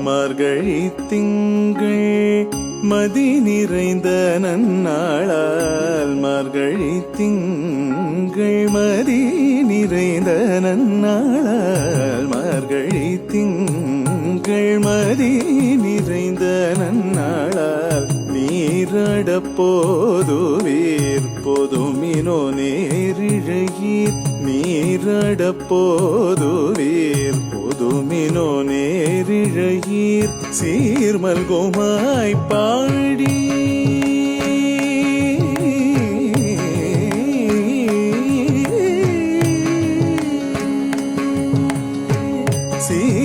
மார்கழி திங்கள் மதி நிறைந்த நன்னாளால் மார்கழி திங்கள் மதி நிறைந்த நன்னாளால் மார்கழி திங்கள் மதி நிறைந்த நன்னாளால் நீராட போதுவீர் பொதுமினோ நேரிழையீர் நீராட போதுவீர் பொதுமினோ நேரிழையீர் சீர்மல்குமாய் பாடி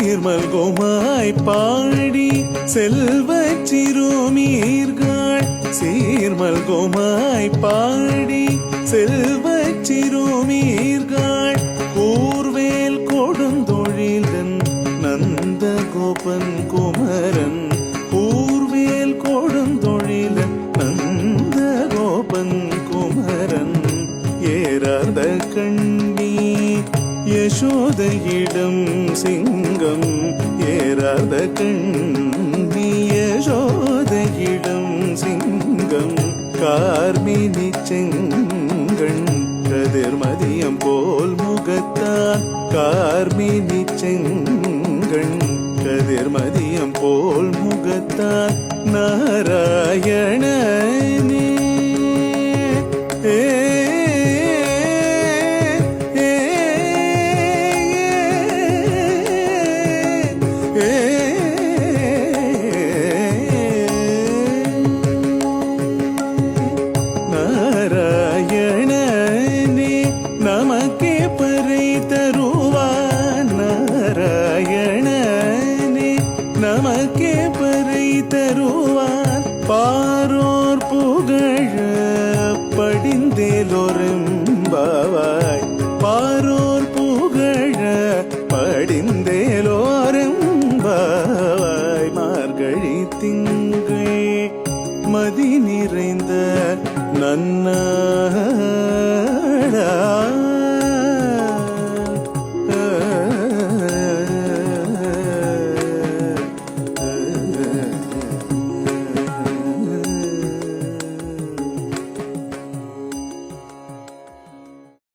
சீர்மல்குமாய் பாடி செல்வச் சிறுமீர்கள் சீர்மல்குமாய் பாடி செல்வச் சிறுமீர்கள் கூர்வேல் கொடுந்தொழிலன் நந்த கோபன் குமரன் கூர்வேல் கொடுந்தொழிலன் நந்த கோபன் குமரன் ஏறாத கண்ணி யசோதையிடம் சிங்கம் ஏறாத கண்ணி யசோதையிடம் சிங்கம் கார்மினி செங்கண் கதிர்மதியம் போல் முகத்தான் கார்மினி செங்கண் கதிர்மதியம் போல் முகத்தான் நாராயணனே நாராயணனே நமக்கே பறை தருவான் நாராயணனே நமக்கே பறை தருவான் பாரோர் புகழ படிந்தேலோரெம்பாவாய் பாரோர் புகழ படிந்தேலோரெம்பாவாய் மார்கழி திங்கள் மதி நிறைந்த நன்னாளால்